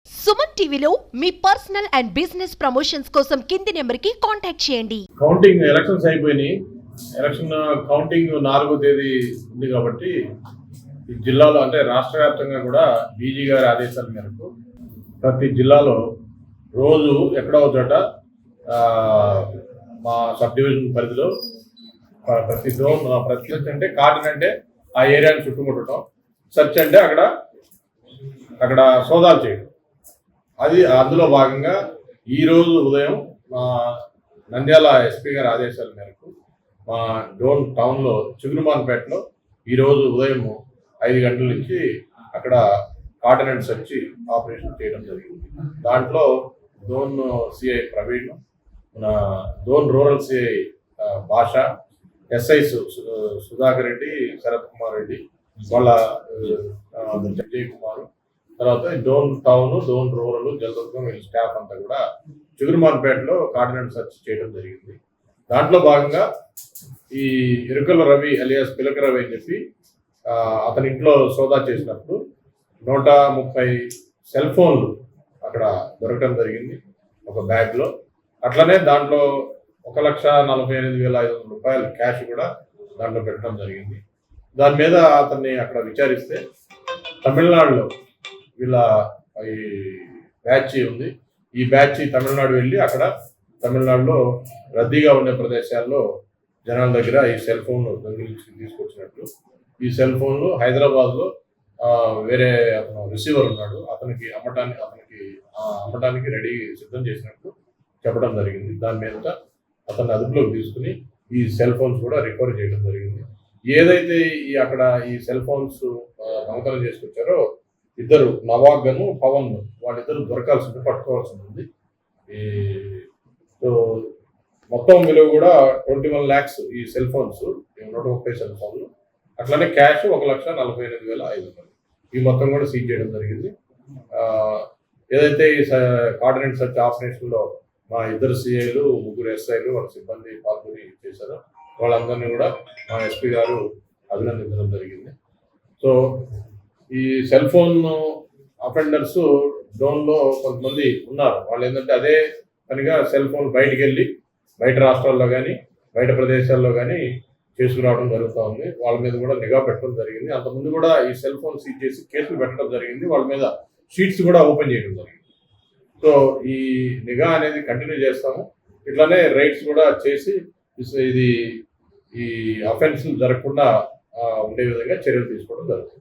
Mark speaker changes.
Speaker 1: సుమన్ టీవీలో మీ personal and business promotions కోసం కింది నెంబర్కి కాంటాక్ట్ చేయండి.
Speaker 2: కౌంటింగ్ ఎలక్షన్స్ అయిపోయినాయి. ఎలక్షన్ కౌంటింగ్ 4వ తేదీ ఉంది కాబట్టి ఈ జిల్లాలో అంటే రాష్ట్ర వ్యాప్తంగా కూడా డీజీ గారి ఆదేశాల మేరకు ప్రతి జిల్లాలో రోజు ఎక్కడో చోట మా సబ్ డివిజన్ పరిధిలో ప్రతి జోన్ ప్రతి అంటే కార్డన్ అంటే ఆ ఏరియాని చుట్టుముట్టడం, సెర్చ్ అంటే అక్కడ సోదాలు చేయడం. అందులో భాగంగా ఈరోజు ఉదయం మా నంద్యాల ఎస్పీ గారి ఆదేశాల మేరకు మా డోన్ టౌన్లో చిగురుమాన్పేటలో ఈరోజు ఉదయం 5 గంటల నుంచి అక్కడ కార్డనెన్స్ సెర్చ్ ఆపరేషన్ చేయడం జరిగింది. దాంట్లో డోన్ సిఐ ప్రవీణ్, మన డోన్ రూరల్ సిఐ భాష, ఎస్ఐ సుధాకర్ రెడ్డి, శరత్ కుమార్ రెడ్డి, వాళ్ళ విజయ్ కుమార్, తర్వాత డోన్ టౌన్, డోన్ రూరల్, జలదుర్గం వీళ్ళ స్టాఫ్ అంతా కూడా చిగురుమాన్పేటలో కార్డినెన్స్ సెర్చ్ చేయడం జరిగింది. దాంట్లో భాగంగా ఈ ఇరుకల రవి అలియాస్ పిలక రవి అని చెప్పి అతని ఇంట్లో సోదా చేసినప్పుడు 130 సెల్ ఫోన్లు అక్కడ దొరకడం జరిగింది ఒక బ్యాగ్లో. అట్లనే దాంట్లో 1,48,500 రూపాయలు క్యాష్ కూడా దాంట్లో పెట్టడం జరిగింది. దాని మీద అతన్ని అక్కడ విచారిస్తే తమిళనాడులో వీళ్ళ ఈ బ్యాచ్ ఉంది. ఈ బ్యాచ్ తమిళనాడు వెళ్ళి అక్కడ తమిళనాడులో రద్దీగా ఉండే ప్రదేశాల్లో జనాల దగ్గర ఈ సెల్ ఫోన్ దొంగిలించి తీసుకొచ్చినట్లు, ఈ సెల్ ఫోన్లు హైదరాబాద్లో వేరే అతను రిసీవర్ ఉన్నాడు, అతనికి అమ్మటానికి రెడీ సిద్ధం చేసినట్లు చెప్పడం జరిగింది. దాని మీద అతన్ని అదుపులోకి తీసుకుని ఈ సెల్ ఫోన్స్ కూడా రికవర్ చేయడం జరిగింది. ఏదైతే అక్కడ ఈ సెల్ ఫోన్స్ దొంగతనం చేసుకొచ్చారో ఇద్దరు నవాగను పవన్ వాళ్ళిద్దరు పట్టుకోవాల్సి ఉంది. సో మొత్తం విలువ కూడా 21 lakhs ఈ సెల్ ఫోన్స్, 130 సెల్ ఫోన్లు, అట్లనే క్యాష్ 1,48,500 ఈ మొత్తం కూడా సీజ్ చేయడం జరిగింది. ఏదైతే ఈ కార్డినెన్స్ సెర్చ్ ఆపరేషన్లో మా ఇద్దరు సిఐలు, 3 ఎస్ఐలు వాళ్ళ సిబ్బంది పాల్గొని చేశారు. వాళ్ళందరినీ కూడా మా ఎస్పీ గారు అభినందించడం జరిగింది. సో ఈ సెల్ ఫోన్ అఫెండర్స్ డోన్లో కొంతమంది ఉన్నారు. వాళ్ళు ఏంటంటే అదే పనిగా సెల్ ఫోన్ బయటికి వెళ్ళి బయట రాష్ట్రాల్లో కానీ బయట ప్రదేశాల్లో కానీ చేసుకురావడం జరుగుతూ ఉంది. వాళ్ళ మీద కూడా నిఘా పెట్టడం జరిగింది. అంతకుముందు కూడా ఈ సెల్ ఫోన్ సీజ్ చేసి కేసులు పెట్టడం జరిగింది. వాళ్ళ మీద షీట్స్ కూడా ఓపెన్ చేయడం జరిగింది. సో ఈ నిఘా అనేది కంటిన్యూ చేస్తాము. ఇట్లానే రైడ్స్ కూడా చేసి ఈ అఫెన్స్ జరగకుండా ఉండే విధంగా చర్యలు తీసుకోవడం జరుగుతుంది.